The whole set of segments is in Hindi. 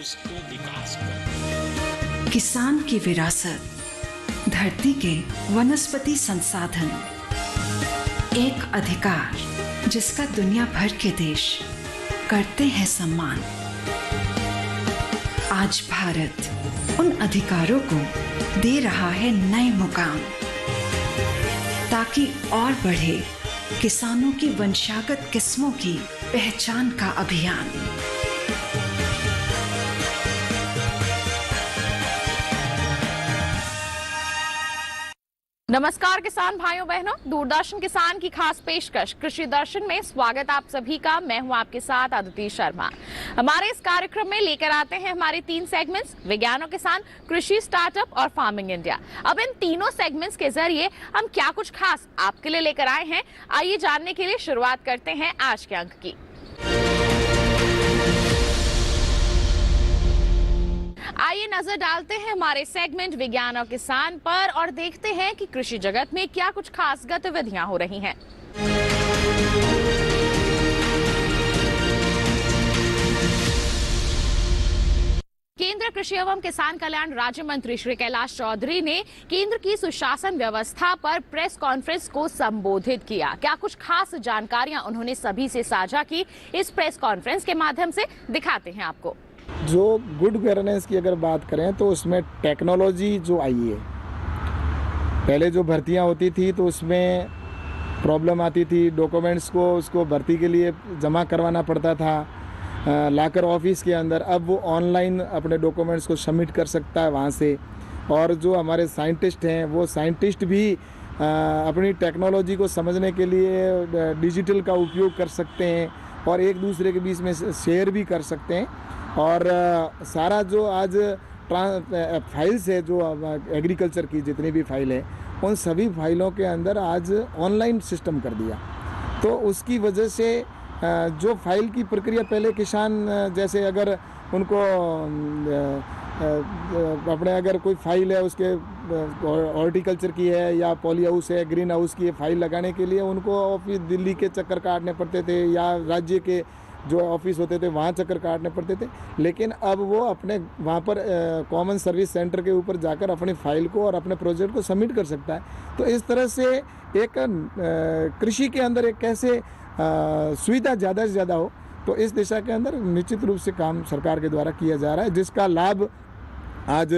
उसको विकास कर। किसान की विरासत, धरती के वनस्पति संसाधन, एक अधिकार जिसका दुनिया भर के देश करते हैं सम्मान। आज भारत उन अधिकारों को दे रहा है नए मुकाम, ताकि और बढ़े किसानों की वंशागत किस्मों की पहचान का अभियान। नमस्कार किसान भाइयों बहनों, दूरदर्शन किसान की खास पेशकश कृषि दर्शन में स्वागत आप सभी का। मैं हूं आपके साथ अदिति शर्मा। हमारे इस कार्यक्रम में लेकर आते हैं हमारे 3 सेगमेंट्स, विज्ञान और किसान, कृषि स्टार्टअप और फार्मिंग इंडिया। अब इन तीनों सेगमेंट्स के जरिए हम क्या कुछ खास आपके लिए लेकर आए हैं, आइए जानने के लिए शुरुआत करते हैं आज के अंक की। आइए नजर डालते हैं हमारे सेगमेंट विज्ञान और किसान पर और देखते हैं कि कृषि जगत में क्या कुछ खास गतिविधियां हो रही हैं। केंद्रीय कृषि एवं किसान कल्याण राज्य मंत्री श्री कैलाश चौधरी ने केंद्र की सुशासन व्यवस्था पर प्रेस कॉन्फ्रेंस को संबोधित किया। क्या कुछ खास जानकारियां उन्होंने सभी से साझा की, इस प्रेस कॉन्फ्रेंस के माध्यम से दिखाते हैं आपको। जो गुड गवर्नेंस की अगर बात करें तो उसमें टेक्नोलॉजी जो आई है, पहले जो भर्तियां होती थी तो उसमें प्रॉब्लम आती थी, डॉक्यूमेंट्स को उसको भर्ती के लिए जमा करवाना पड़ता था लाकर ऑफिस के अंदर। अब वो ऑनलाइन अपने डॉक्यूमेंट्स को सबमिट कर सकता है वहाँ से। और जो हमारे साइंटिस्ट हैं वो साइंटिस्ट भी अपनी टेक्नोलॉजी को समझने के लिए डिजिटल का उपयोग कर सकते हैं और एक दूसरे के बीच में शेयर भी कर सकते हैं। और सारा जो आज फाइल्स है, जो एग्रीकल्चर की जितनी भी फाइल है, उन सभी फाइलों के अंदर आज ऑनलाइन सिस्टम कर दिया। तो उसकी वजह से जो फाइल की प्रक्रिया पहले किसान जैसे अगर उनको अपने अगर कोई फाइल है उसके हॉर्टिकल्चर की है या पॉली हाउस है, ग्रीन हाउस की फाइल लगाने के लिए उनको ऑफिस दिल्ली के चक्कर काटने पड़ते थे या राज्य के जो ऑफिस होते थे वहाँ चक्कर काटने पड़ते थे। लेकिन अब वो अपने वहाँ पर कॉमन सर्विस सेंटर के ऊपर जाकर अपनी फाइल को और अपने प्रोजेक्ट को सबमिट कर सकता है। तो इस तरह से एक कृषि के अंदर एक कैसे सुविधा ज़्यादा से ज़्यादा हो, तो इस दिशा के अंदर निश्चित रूप से काम सरकार के द्वारा किया जा रहा है, जिसका लाभ आज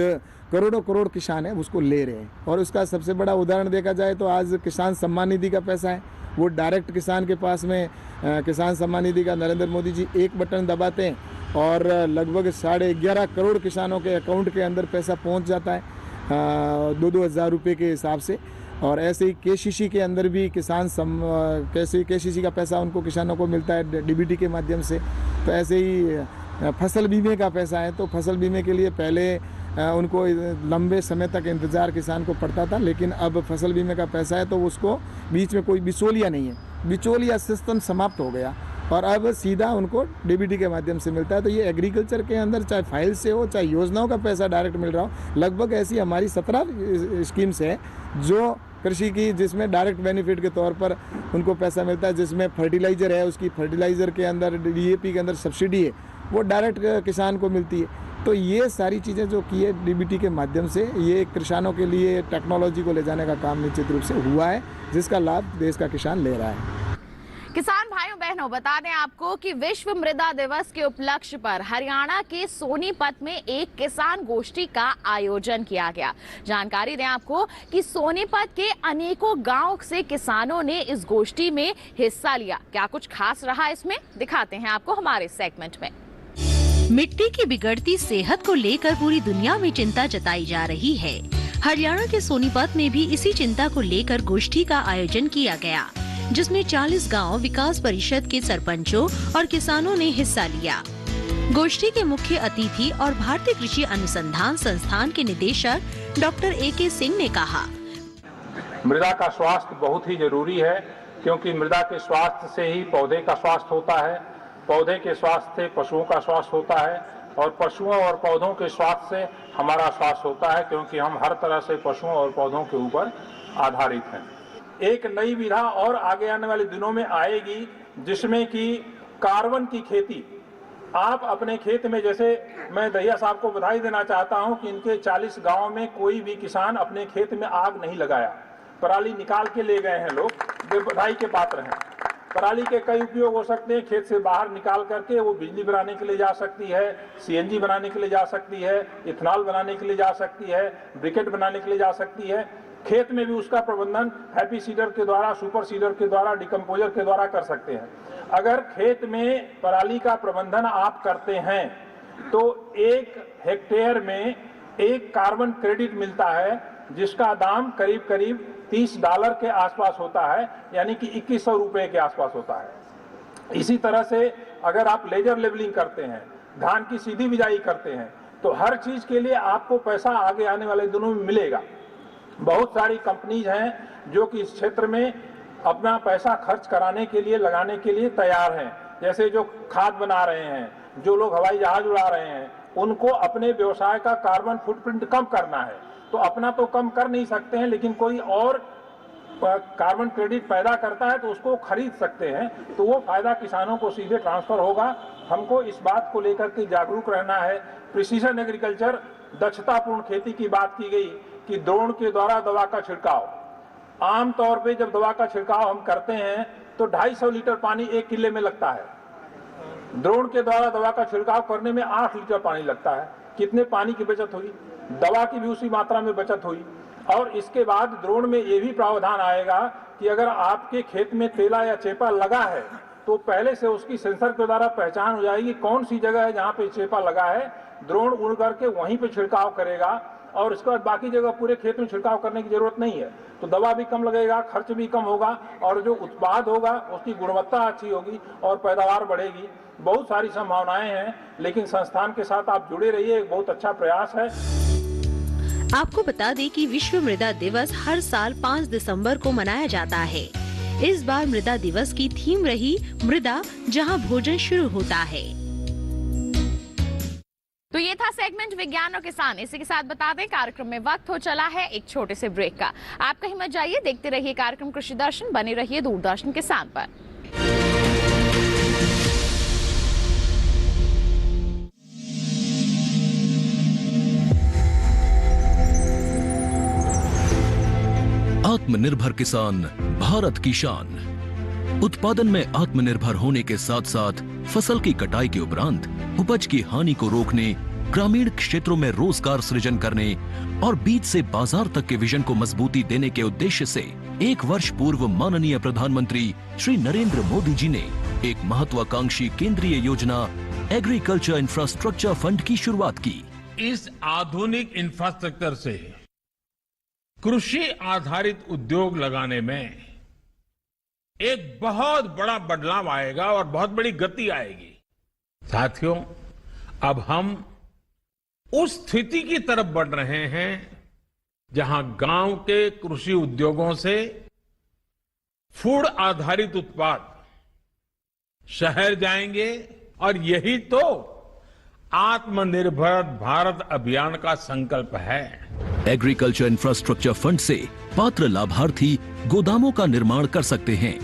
करोड़ों करोड़ किसान है उसको ले रहे हैं। और उसका सबसे बड़ा उदाहरण देखा जाए तो आज किसान सम्मान निधि का पैसा है वो डायरेक्ट किसान के पास में किसान सम्मान निधि का नरेंद्र मोदी जी एक बटन दबाते हैं और लगभग 11.5 करोड़ किसानों के अकाउंट के अंदर पैसा पहुंच जाता है 2-2 हज़ार रुपये के हिसाब से। और ऐसे ही केसीसी के अंदर भी केसीसी का पैसा उनको किसानों को मिलता है डीबीटी के माध्यम से। तो ऐसे ही फसल बीमे का पैसा है, तो फसल बीमे के लिए पहले उनको लंबे समय तक इंतज़ार किसान को पड़ता था, लेकिन अब फसल बीमे का पैसा है तो उसको बीच में कोई बिचौलिया नहीं है, बिचौलिया सिस्टम समाप्त हो गया और अब सीधा उनको डीबीटी के माध्यम से मिलता है। तो ये एग्रीकल्चर के अंदर चाहे फाइल से हो चाहे योजनाओं का पैसा डायरेक्ट मिल रहा हो, लगभग ऐसी हमारी 17 स्कीम्स हैं जो कृषि की, जिसमें डायरेक्ट बेनिफिट के तौर पर उनको पैसा मिलता है। जिसमें फर्टिलाइज़र है, उसकी फर्टिलाइज़र के अंदर डीएपी के अंदर सब्सिडी है, वो डायरेक्ट किसान को मिलती है। तो ये सारी चीज़ें जो की है डीबीटी के माध्यम से, ये किसानों के लिए टेक्नोलॉजी को ले जाने का काम निश्चित रूप से हुआ है, जिसका लाभ देश का किसान ले रहा है। किसान भाइयों बहनों, बता दें आपको कि विश्व मृदा दिवस के उपलक्ष्य पर हरियाणा के सोनीपत में एक किसान गोष्ठी का आयोजन किया गया। जानकारी दें आपको कि सोनीपत के अनेकों गांव से किसानों ने इस गोष्ठी में हिस्सा लिया। क्या कुछ खास रहा इसमें, दिखाते हैं आपको हमारे सेगमेंट में। मिट्टी की बिगड़ती सेहत को लेकर पूरी दुनिया में चिंता जताई जा रही है। हरियाणा के सोनीपत में भी इसी चिंता को लेकर गोष्ठी का आयोजन किया गया, जिसमें 40 गांव विकास परिषद के सरपंचों और किसानों ने हिस्सा लिया। गोष्ठी के मुख्य अतिथि और भारतीय कृषि अनुसंधान संस्थान के निदेशक डॉक्टर A.K. सिंह ने कहा, मृदा का स्वास्थ्य बहुत ही जरूरी है, क्योंकि मृदा के स्वास्थ्य से ही पौधे का स्वास्थ्य होता है, पौधे के स्वास्थ्य से पशुओं का स्वास्थ्य होता है और पशुओं और पौधों के स्वास्थ्य से हमारा स्वास्थ्य होता है, क्योंकि हम हर तरह से पशुओं और पौधों के ऊपर आधारित हैं। एक नई विधा और आगे आने वाले दिनों में आएगी, जिसमें कि कार्बन की खेती आप अपने खेत में, जैसे मैं दहिया साहब को बधाई देना चाहता हूं कि इनके 40 गांव में कोई भी किसान अपने खेत में आग नहीं लगाया, पराली निकाल के ले गए हैं लोग, वे बधाई के पात्र हैं। पराली के कई उपयोग हो सकते हैं, खेत से बाहर निकाल करके वो बिजली बनाने के लिए जा सकती है, सीएनजी बनाने के लिए जा सकती है, इथेनॉल बनाने के लिए जा सकती है, ब्रिकेट बनाने के लिए जा सकती है। खेत में भी उसका प्रबंधन हैप्पी सीडर के द्वारा, सुपर सीडर के द्वारा, डिकम्पोजर के द्वारा कर सकते हैं। अगर खेत में पराली का प्रबंधन आप करते हैं तो 1 हेक्टेयर में 1 कार्बन क्रेडिट मिलता है, जिसका दाम करीब करीब $30 के आसपास होता है, यानी कि 2100 रुपए के आसपास होता है। इसी तरह से अगर आप लेजर लेवलिंग करते हैं, धान की सीधी बिजाई करते हैं, तो हर चीज के लिए आपको पैसा आगे आने वाले दिनों में मिलेगा। बहुत सारी कंपनीज हैं जो कि इस क्षेत्र में अपना पैसा खर्च कराने के लिए, लगाने के लिए तैयार हैं। जैसे जो खाद बना रहे हैं, जो लोग हवाई जहाज उड़ा रहे हैं, उनको अपने व्यवसाय का कार्बन फुटप्रिंट कम करना है। तो अपना तो कम कर नहीं सकते हैं, लेकिन कोई और कार्बन क्रेडिट पैदा करता है तो उसको खरीद सकते हैं, तो वो फायदा किसानों को सीधे ट्रांसफर होगा। हमको इस बात को लेकर के जागरूक रहना है। प्रिसीजन एग्रीकल्चर, दक्षतापूर्ण खेती की बात की गई कि ड्रोन के द्वारा दवा का छिड़काव। आम तौर पे जब दवा का छिड़काव हम करते हैं तो 250 लीटर पानी 1 किले में लगता है। ड्रोन के द्वारा दवा का छिड़काव करने में 8 लीटर पानी लगता है। कितने पानी की बचत हुई, दवा की भी उसी मात्रा में बचत हुई। और इसके बाद ड्रोन में ये भी प्रावधान आएगा कि अगर आपके खेत में तेला या चेपा लगा है तो पहले से उसकी सेंसर के द्वारा पहचान हो जाएगी कौन सी जगह है जहाँ पे चेपा लगा है। ड्रोन उड़ करके वहीं पे छिड़काव करेगा और इसके बाद बाकी जगह पूरे खेत में छिड़काव करने की जरूरत नहीं है। तो दवा भी कम लगेगा, खर्च भी कम होगा और जो उत्पाद होगा उसकी गुणवत्ता अच्छी होगी और पैदावार बढ़ेगी। बहुत सारी संभावनाएं हैं, लेकिन संस्थान के साथ आप जुड़े रहिए, एक बहुत अच्छा प्रयास है। आपको बता दें कि विश्व मृदा दिवस हर साल 5 दिसंबर को मनाया जाता है। इस बार मृदा दिवस की थीम रही मृदा जहां भोजन शुरू होता है। तो ये था सेगमेंट विज्ञान और किसान। इसी के साथ बता दें कार्यक्रम में वक्त हो चला है एक छोटे से ब्रेक का। आप कहीं मत जाइए, देखते रहिए कार्यक्रम कृषि दर्शन, बने रहिए दूरदर्शन किसान पर। आत्मनिर्भर किसान भारत की शान। उत्पादन में आत्मनिर्भर होने के साथ साथ फसल की कटाई के उपरांत उपज की हानि को रोकने, ग्रामीण क्षेत्रों में रोजगार सृजन करने और बीज से बाजार तक के विजन को मजबूती देने के उद्देश्य से 1 वर्ष पूर्व माननीय प्रधानमंत्री श्री नरेंद्र मोदी जी ने एक महत्वाकांक्षी केंद्रीय योजना एग्रीकल्चर इंफ्रास्ट्रक्चर फंड की शुरुआत की। इस आधुनिक इंफ्रास्ट्रक्चर से कृषि आधारित उद्योग लगाने में एक बहुत बड़ा बदलाव आएगा और बहुत बड़ी गति आएगी। साथियों, अब हम उस स्थिति की तरफ बढ़ रहे हैं जहां गांव के कृषि उद्योगों से फूड आधारित उत्पाद शहर जाएंगे और यही तो आत्मनिर्भर भारत अभियान का संकल्प है। एग्रीकल्चर इंफ्रास्ट्रक्चर फंड से पात्र लाभार्थी गोदामों का निर्माण कर सकते हैं,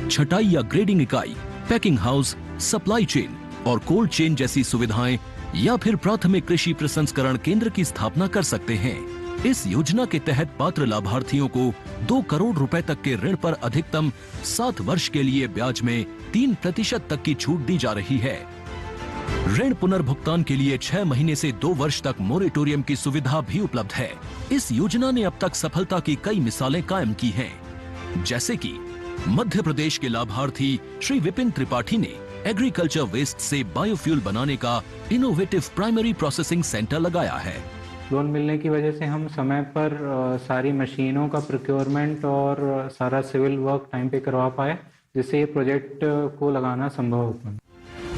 छटाई या ग्रेडिंग इकाई, पैकिंग हाउस, सप्लाई चेन और कोल्ड चेन जैसी सुविधाएं या फिर प्राथमिक कृषि प्रसंस्करण केंद्र की स्थापना कर सकते हैं। इस योजना के तहत पात्र लाभार्थियों को 2 करोड़ रुपए तक के ऋण पर अधिकतम 7 वर्ष के लिए ब्याज में 3% तक की छूट दी जा रही है। ऋण पुनर्भुगतान के लिए 6 महीने से 2 वर्ष तक मोरेटोरियम की सुविधा भी उपलब्ध है। इस योजना ने अब तक सफलता की कई मिसालें कायम की हैं, जैसे कि मध्य प्रदेश के लाभार्थी श्री विपिन त्रिपाठी ने एग्रीकल्चर वेस्ट से बायोफ्यूल बनाने का इनोवेटिव प्राइमरी प्रोसेसिंग सेंटर लगाया है। लोन मिलने की वजह से हम समय पर सारी मशीनों का प्रोक्योरमेंट और सारा सिविल वर्क टाइम पे करवा पाए, जिससे ये प्रोजेक्ट को लगाना संभव हो पाए।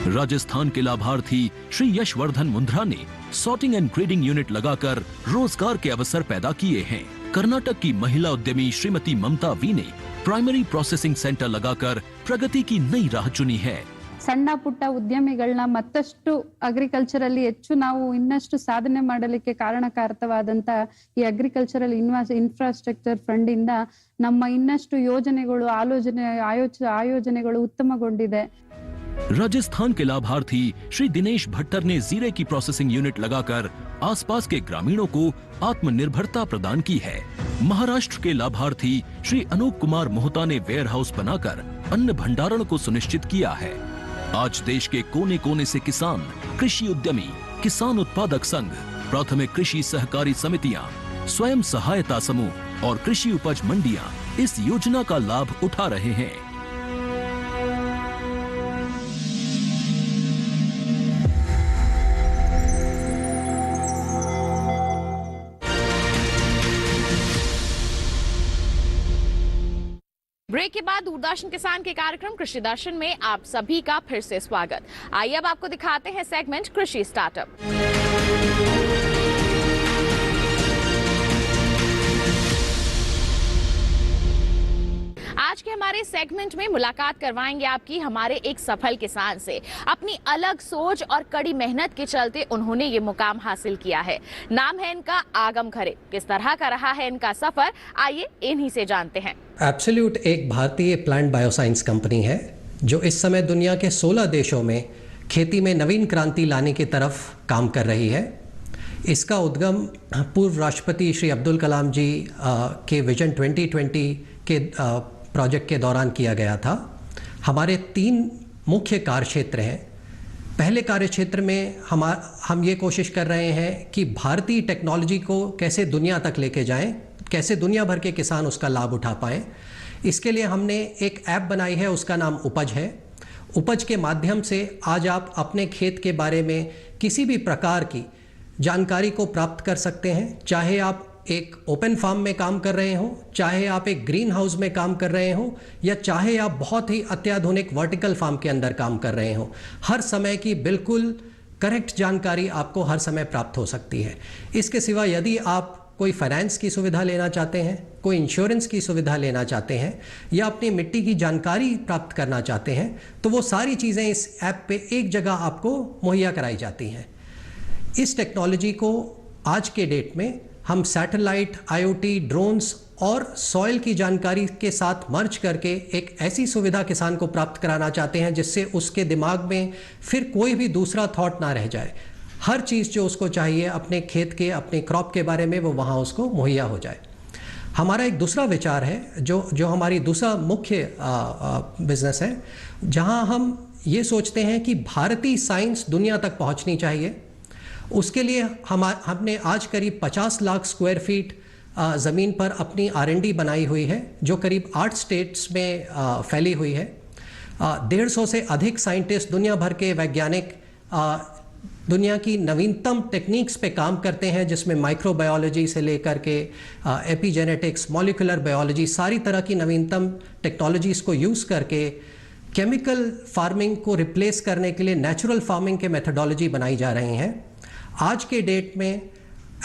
राजस्थान के लाभार्थी श्री यशवर्धन मुंद्रा ने सॉर्टिंग एंड ग्रेडिंग यूनिट लगाकर रोजगार के अवसर पैदा किए हैं। कर्नाटक की महिला उद्यमी श्रीमती ममता वी ने प्राइमरी प्रोसेसिंग सेंटर लगाकर प्रगति की नई राह चुनी है। ಸಣ್ಣ ಪುಟ್ಟ ಉದ್ಯಮಿಗಳನ್ನ ಮತ್ತಷ್ಟು ಅಗ್ರಿಕಲ್ಚರ್ ಅಲ್ಲಿ ಹೆಚ್ಚು ನಾವು ಇನ್ನಷ್ಟು ಸಾಧನೆ ಮಾಡಲಿಕ್ಕೆ ಕಾರಣಕಾರಕವಾದಂತ ಈ ಅಗ್ರಿಕಲ್ಚರಲ್ ಇನ್ಫ್ರಾಸ್ಟ್ರಕ್ಚರ್ ಫಂಡ್ ಇಂದ ನಮ್ಮ ಇನ್ನಷ್ಟು ಯೋಜನೆಗಳು ಆಯೋಜನೆಗಳು ಉತ್ತಮಗೊಂಡಿದೆ। राजस्थान के लाभार्थी श्री दिनेश भट्टर ने जीरे की प्रोसेसिंग यूनिट लगाकर आसपास के ग्रामीणों को आत्मनिर्भरता प्रदान की है। महाराष्ट्र के लाभार्थी श्री अनूप कुमार मोहता ने वेयर हाउस बनाकर अन्न भंडारण को सुनिश्चित किया है। आज देश के कोने कोने से किसान, कृषि उद्यमी, किसान उत्पादक संघ, प्राथमिक कृषि सहकारी समितियां, स्वयं सहायता समूह और कृषि उपज मंडियां इस योजना का लाभ उठा रहे हैं। ब्रेक के बाद दूरदर्शन किसान के कार्यक्रम कृषि दर्शन में आप सभी का फिर से स्वागत। आइए अब आपको दिखाते हैं सेगमेंट कृषि स्टार्टअप। आज के हमारे सेगमेंट में मुलाकात करवाएंगे आपकी हमारे एक सफल किसान से। अपनी अलग सोच और कड़ी मेहनत के चलते उन्होंने ये मुकाम हासिल किया है। नाम है इनका आगम खरे। किस तरह का रहा है इनका सफर, आइए इन्हीं से जानते हैं। एब्सोल्यूट एक भारतीय प्लांट बायोसाइंस कंपनी है जो इस समय दुनिया के 16 देशों में खेती में नवीन क्रांति लाने की तरफ काम कर रही है। इसका उद्गम पूर्व राष्ट्रपति श्री अब्दुल कलाम जी के विजन 2020 के प्रोजेक्ट के दौरान किया गया था। हमारे 3 मुख्य कार्यक्षेत्र हैं। पहले कार्यक्षेत्र में हम ये कोशिश कर रहे हैं कि भारतीय टेक्नोलॉजी को कैसे दुनिया तक लेके जाएं, कैसे दुनिया भर के किसान उसका लाभ उठा पाएं। इसके लिए हमने एक ऐप बनाई है, उसका नाम उपज है। उपज के माध्यम से आज आप अपने खेत के बारे में किसी भी प्रकार की जानकारी को प्राप्त कर सकते हैं, चाहे आप एक ओपन फार्म में काम कर रहे हो, चाहे आप एक ग्रीन हाउस में काम कर रहे हो, या चाहे आप बहुत ही अत्याधुनिक वर्टिकल फार्म के अंदर काम कर रहे हो। हर समय की बिल्कुल करेक्ट जानकारी आपको हर समय प्राप्त हो सकती है। इसके सिवा यदि आप कोई फाइनेंस की सुविधा लेना चाहते हैं, कोई इंश्योरेंस की सुविधा लेना चाहते हैं, या अपनी मिट्टी की जानकारी प्राप्त करना चाहते हैं, तो वो सारी चीज़ें इस ऐप पे एक जगह आपको मुहैया कराई जाती हैं। इस टेक्नोलॉजी को आज के डेट में हम सैटेलाइट, IoT, ड्रोन्स और सॉइल की जानकारी के साथ मर्ज करके एक ऐसी सुविधा किसान को प्राप्त कराना चाहते हैं जिससे उसके दिमाग में फिर कोई भी दूसरा थॉट ना रह जाए। हर चीज़ जो उसको चाहिए अपने खेत के, अपने क्रॉप के बारे में, वो वहाँ उसको मुहैया हो जाए। हमारा एक दूसरा विचार है जो हमारी दूसरा मुख्य बिजनेस है, जहाँ हम ये सोचते हैं कि भारतीय साइंस दुनिया तक पहुँचनी चाहिए। उसके लिए हमने आज करीब 50 लाख स्क्वायर फीट ज़मीन पर अपनी R&D बनाई हुई है, जो करीब 8 स्टेट्स में फैली हुई है। 150 से अधिक साइंटिस्ट, दुनिया भर के वैज्ञानिक दुनिया की नवीनतम टेक्निक्स पे काम करते हैं, जिसमें माइक्रोबायोलॉजी से लेकर के एपिजेनेटिक्स, मॉलिक्यूलर बायोलॉजी, सारी तरह की नवीनतम टेक्नोलॉजीज़ को यूज़ करके केमिकल फार्मिंग को रिप्लेस करने के लिए नेचुरल फार्मिंग के मेथडोलॉजी बनाई जा रही हैं। आज के डेट में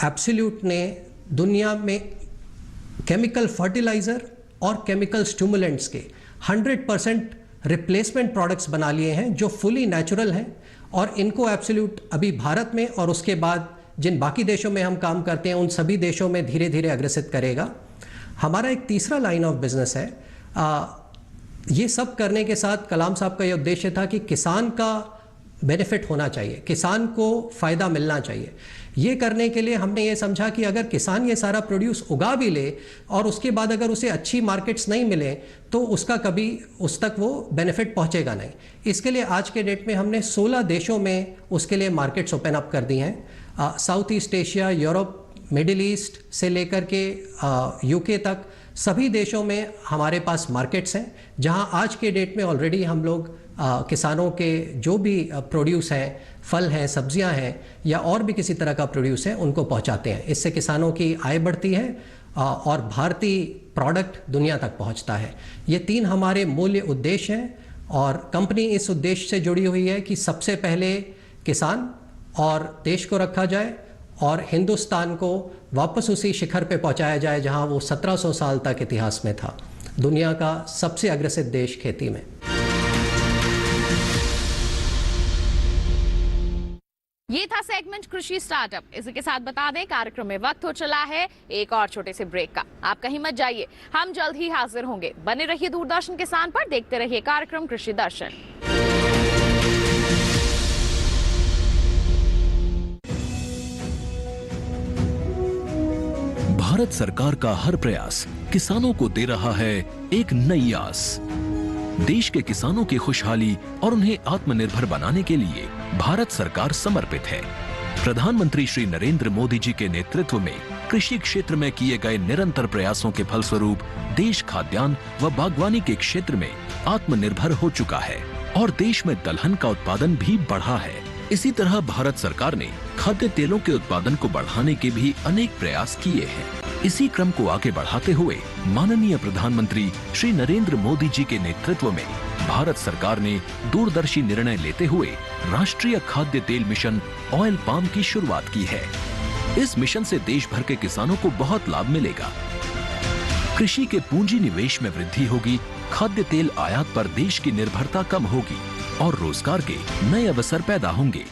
एब्सोल्यूट ने दुनिया में केमिकल फर्टिलाइज़र और केमिकल स्टिमुलेंट्स के 100% रिप्लेसमेंट प्रोडक्ट्स बना लिए हैं जो फुली नेचुरल हैं, और इनको एब्सोल्यूट अभी भारत में और उसके बाद जिन बाकी देशों में हम काम करते हैं उन सभी देशों में धीरे धीरे अग्रसित करेगा। हमारा एक तीसरा लाइन ऑफ बिजनेस है। ये सब करने के साथ कलाम साहब का ये उद्देश्य था कि किसान का बेनिफिट होना चाहिए, किसान को फ़ायदा मिलना चाहिए। ये करने के लिए हमने ये समझा कि अगर किसान ये सारा प्रोड्यूस उगा भी ले और उसके बाद अगर उसे अच्छी मार्केट्स नहीं मिले तो उसका कभी उस तक वो बेनिफिट पहुंचेगा नहीं। इसके लिए आज के डेट में हमने 16 देशों में उसके लिए मार्केट्स ओपन अप कर दी हैं। South east Asia, Europe, middle east से लेकर के UK तक सभी देशों में हमारे पास मार्केट्स हैं, जहां आज के डेट में ऑलरेडी हम लोग किसानों के जो भी प्रोड्यूस हैं, फल हैं, सब्जियां हैं, या और भी किसी तरह का प्रोड्यूस है, उनको पहुंचाते हैं। इससे किसानों की आय बढ़ती है और भारतीय प्रोडक्ट दुनिया तक पहुंचता है। ये 3 हमारे मूल्य उद्देश्य हैं और कंपनी इस उद्देश्य से जुड़ी हुई है कि सबसे पहले किसान और देश को रखा जाए और हिंदुस्तान को वापस उसी शिखर पे पहुंचाया जाए जहां वो 1700 साल तक इतिहास में था, दुनिया का सबसे अग्रसित देश खेती में। ये था सेगमेंट कृषि स्टार्टअप। इसी के साथ बता दें कार्यक्रम में वक्त हो चला है एक और छोटे से ब्रेक का। आप कहीं मत जाइए, हम जल्द ही हाजिर होंगे। बने रहिए दूरदर्शन किसान पर, देखते रहिए कार्यक्रम कृषि दर्शन। भारत सरकार का हर प्रयास किसानों को दे रहा है एक नई आस। देश के किसानों की खुशहाली और उन्हें आत्मनिर्भर बनाने के लिए भारत सरकार समर्पित है। प्रधानमंत्री श्री नरेंद्र मोदी जी के नेतृत्व में कृषि क्षेत्र में किए गए निरंतर प्रयासों के फलस्वरूप देश खाद्यान्न व बागवानी के क्षेत्र में आत्मनिर्भर हो चुका है और देश में दलहन का उत्पादन भी बढ़ा है। इसी तरह भारत सरकार ने खाद्य तेलों के उत्पादन को बढ़ाने के भी अनेक प्रयास किए हैं। इसी क्रम को आगे बढ़ाते हुए माननीय प्रधानमंत्री श्री नरेंद्र मोदी जी के नेतृत्व में भारत सरकार ने दूरदर्शी निर्णय लेते हुए राष्ट्रीय खाद्य तेल मिशन ऑयल पाम की शुरुआत की है। इस मिशन से देश भर के किसानों को बहुत लाभ मिलेगा। कृषि के पूंजी निवेश में वृद्धि होगी, खाद्य तेल आयात पर देश की निर्भरता कम होगी और रोजगार के नए अवसर पैदा होंगे।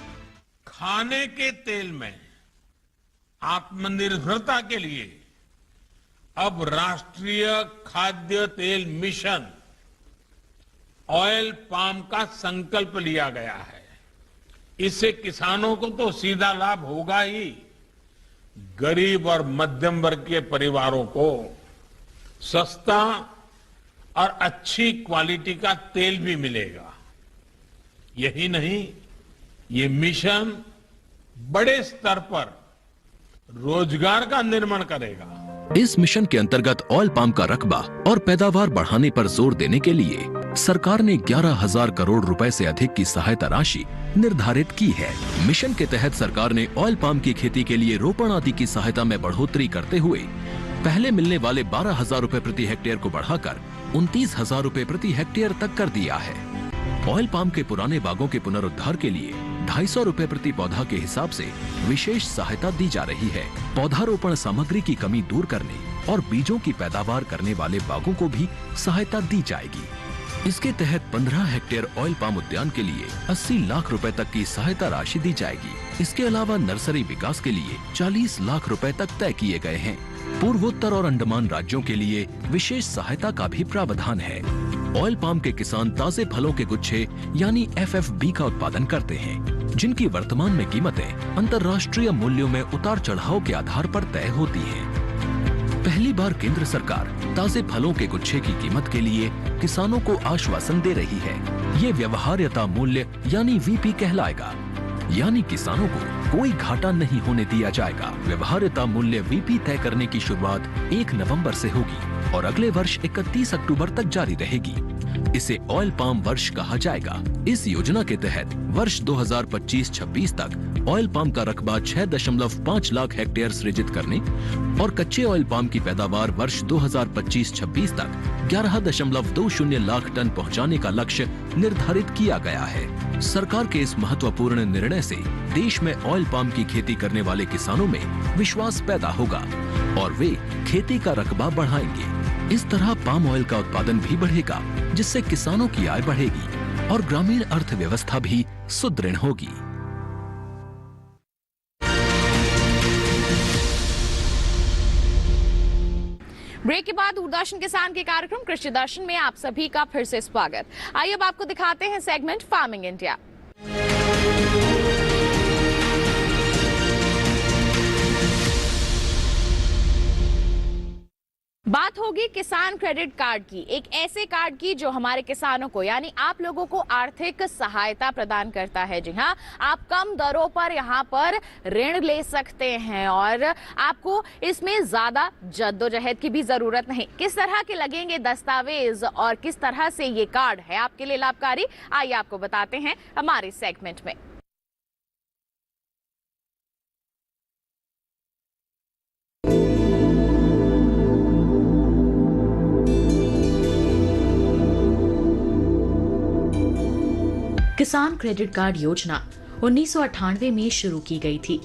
खाने के तेल में आत्मनिर्भरता के लिए अब राष्ट्रीय खाद्य तेल मिशन ऑयल पाम का संकल्प लिया गया है। इससे किसानों को तो सीधा लाभ होगा ही, गरीब और मध्यम वर्ग के परिवारों को सस्ता और अच्छी क्वालिटी का तेल भी मिलेगा। यही नहीं, ये मिशन बड़े स्तर पर रोजगार का निर्माण करेगा। इस मिशन के अंतर्गत ऑयल पाम का रकबा और पैदावार बढ़ाने पर जोर देने के लिए सरकार ने 11,000 करोड़ रुपए से अधिक की सहायता राशि निर्धारित की है। मिशन के तहत सरकार ने ऑयल पाम की खेती के लिए रोपण आदि की सहायता में बढ़ोतरी करते हुए पहले मिलने वाले 12,000 रुपए प्रति हेक्टेयर को बढ़ाकर 29,000 रुपए प्रति हेक्टेयर तक कर दिया है। ऑयल पाम के पुराने बागों के पुनरुद्धार के लिए 250 रुपए प्रति पौधा के हिसाब से विशेष सहायता दी जा रही है। पौधारोपण सामग्री की कमी दूर करने और बीजों की पैदावार करने वाले बागों को भी सहायता दी जाएगी। इसके तहत 15 हेक्टेयर ऑयल पाम उद्यान के लिए 80 लाख रुपए तक की सहायता राशि दी जाएगी। इसके अलावा नर्सरी विकास के लिए 40 लाख रुपए तक तय किए गए हैं। पूर्वोत्तर और अंडमान राज्यों के लिए विशेष सहायता का भी प्रावधान है। ऑयल पाम के किसान ताजे फलों के गुच्छे यानी FFB का उत्पादन करते हैं, जिनकी वर्तमान में कीमतें अंतर्राष्ट्रीय मूल्यों में उतार चढ़ाव के आधार पर तय होती हैं। पहली बार केंद्र सरकार ताजे फलों के गुच्छे की कीमत के लिए किसानों को आश्वासन दे रही है। ये व्यवहार्यता मूल्य यानी VP कहलाएगा, यानी किसानों को कोई घाटा नहीं होने दिया जाएगा। व्यवहार्यता मूल्य VP तय करने की शुरुआत 1 नवंबर से होगी और अगले वर्ष 31 अक्टूबर तक जारी रहेगी। इसे ऑयल पाम वर्ष कहा जाएगा। इस योजना के तहत वर्ष 2025-26 तक ऑयल पाम का रकबा 6.5 लाख हेक्टेयर सृजित करने और कच्चे ऑयल पाम की पैदावार वर्ष 2025-26 तक 11.20 लाख टन पहुंचाने का लक्ष्य निर्धारित किया गया है। सरकार के इस महत्वपूर्ण निर्णय से देश में ऑयल पाम की खेती करने वाले किसानों में विश्वास पैदा होगा और वे खेती का रकबा बढ़ाएंगे। इस तरह पाम ऑयल का उत्पादन भी बढ़ेगा, जिससे किसानों की आय बढ़ेगी और ग्रामीण अर्थव्यवस्था भी सुदृढ़ होगी। ब्रेक के बाद दूरदर्शन किसान के कार्यक्रम कृषि दर्शन में आप सभी का फिर से स्वागत। आइए अब आपको दिखाते हैं सेगमेंट फार्मिंग इंडिया। बात होगी किसान क्रेडिट कार्ड की, एक ऐसे कार्ड की जो हमारे किसानों को यानी आप लोगों को आर्थिक सहायता प्रदान करता है। जी हाँ, आप कम दरों पर यहाँ पर ऋण ले सकते हैं और आपको इसमें ज्यादा जद्दोजहद की भी जरूरत नहीं। किस तरह के लगेंगे दस्तावेज और किस तरह से ये कार्ड है आपके लिए लाभकारी, आइए आपको बताते हैं हमारे सेगमेंट में। किसान क्रेडिट कार्ड योजना 1998 में शुरू की गई थी।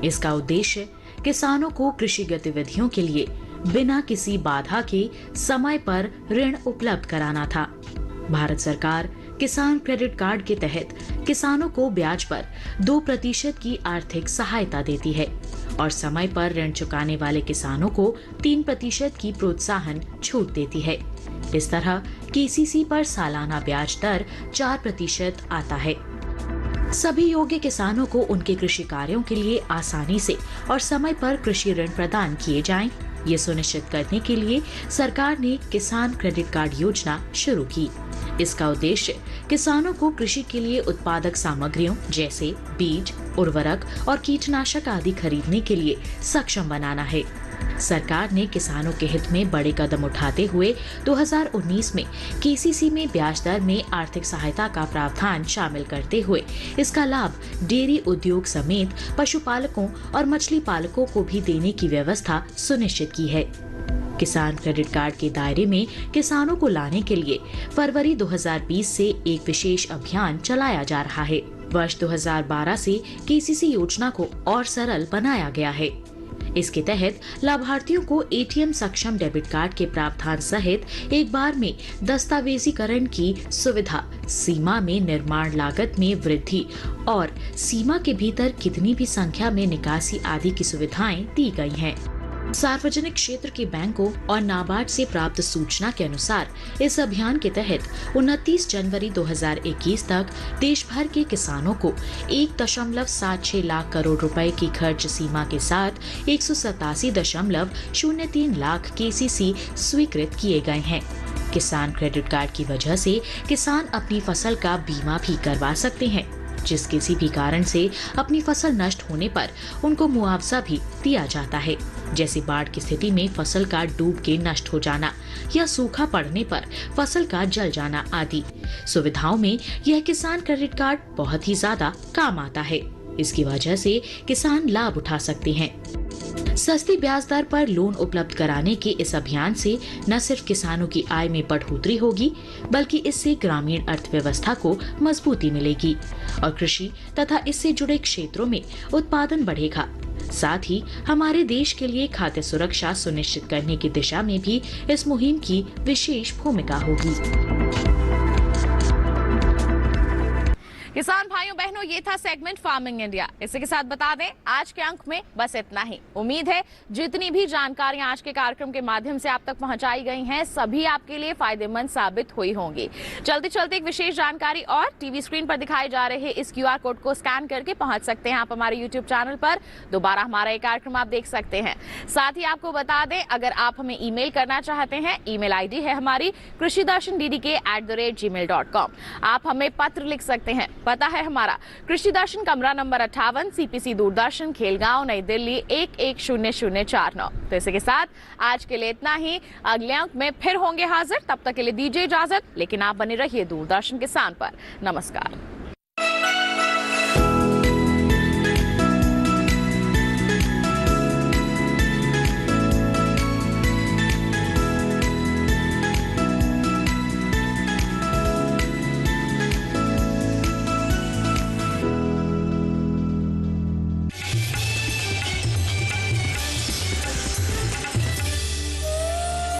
इसका उद्देश्य किसानों को कृषि गतिविधियों के लिए बिना किसी बाधा के समय पर ऋण उपलब्ध कराना था। भारत सरकार किसान क्रेडिट कार्ड के तहत किसानों को ब्याज पर 2% की आर्थिक सहायता देती है और समय पर ऋण चुकाने वाले किसानों को 3% की प्रोत्साहन छूट देती है। इस तरह KCC पर सालाना ब्याज दर 4% आता है। सभी योग्य किसानों को उनके कृषि कार्यों के लिए आसानी से और समय पर कृषि ऋण प्रदान किए जाएं, ये सुनिश्चित करने के लिए सरकार ने किसान क्रेडिट कार्ड योजना शुरू की। इसका उद्देश्य किसानों को कृषि के लिए उत्पादक सामग्रियों जैसे बीज, उर्वरक और कीटनाशक आदि खरीदने के लिए सक्षम बनाना है। सरकार ने किसानों के हित में बड़े कदम उठाते हुए 2019 में केसीसी में ब्याज दर में आर्थिक सहायता का प्रावधान शामिल करते हुए इसका लाभ डेयरी उद्योग समेत पशुपालकों और मछली पालकों को भी देने की व्यवस्था सुनिश्चित की है। किसान क्रेडिट कार्ड के दायरे में किसानों को लाने के लिए फरवरी 2020 से एक विशेष अभियान चलाया जा रहा है। वर्ष 2012 से केसीसी योजना को और सरल बनाया गया है। इसके तहत लाभार्थियों को एटीएम सक्षम डेबिट कार्ड के प्रावधान सहित एक बार में दस्तावेजीकरण की सुविधा, सीमा में निर्माण लागत में वृद्धि और सीमा के भीतर कितनी भी संख्या में निकासी आदि की सुविधाएं दी गई हैं। सार्वजनिक क्षेत्र के बैंकों और नाबार्ड से प्राप्त सूचना के अनुसार इस अभियान के तहत 29 जनवरी 2021 तक देश भर के किसानों को 1.76 लाख करोड़ रुपए की खर्च सीमा के साथ 187.03 लाख केसीसी स्वीकृत किए गए हैं। किसान क्रेडिट कार्ड की वजह से किसान अपनी फसल का बीमा भी करवा सकते हैं, जिस किसी भी कारण से अपनी फसल नष्ट होने पर उनको मुआवजा भी दिया जाता है, जैसे बाढ़ की स्थिति में फसल का डूब के नष्ट हो जाना या सूखा पड़ने पर फसल का जल जाना आदि सुविधाओं में यह किसान क्रेडिट कार्ड बहुत ही ज्यादा काम आता है। इसकी वजह से किसान लाभ उठा सकते हैं। सस्ती ब्याज दर पर लोन उपलब्ध कराने के इस अभियान से न सिर्फ किसानों की आय में बढ़ोतरी होगी, बल्कि इससे ग्रामीण अर्थव्यवस्था को मजबूती मिलेगी और कृषि तथा इससे जुड़े क्षेत्रों में उत्पादन बढ़ेगा। साथ ही हमारे देश के लिए खाद्य सुरक्षा सुनिश्चित करने की दिशा में भी इस मुहिम की विशेष भूमिका होगी। किसान भाइयों बहनों, ये था सेगमेंट फार्मिंग इंडिया। इसी के साथ बता दें आज के अंक में बस इतना ही। उम्मीद है जितनी भी जानकारियां आज के कार्यक्रम के माध्यम से आप तक पहुंचाई गई हैं सभी आपके लिए फायदेमंद साबित हुई होंगी। चलते चलते एक विशेष जानकारी और, टीवी स्क्रीन पर दिखाए जा रहे इस QR कोड को स्कैन करके पहुंच सकते हैं आप हमारे YouTube चैनल पर। दोबारा हमारा ये कार्यक्रम आप देख सकते हैं। साथ ही आपको बता दें अगर आप हमें ईमेल करना चाहते हैं, ईमेल ID है हमारी krishidarshandddk@gmail.com। आप हमें पत्र लिख सकते हैं। पता है हमारा कृषि दर्शन, कमरा नंबर 58, CPC दूरदर्शन, खेलगांव, नई दिल्ली 110049। तो इसी के साथ आज के लिए इतना ही। अगले अंक में फिर होंगे हाजिर, तब तक के लिए दीजिए इजाजत, लेकिन आप बने रहिए दूरदर्शन किसान पर। नमस्कार।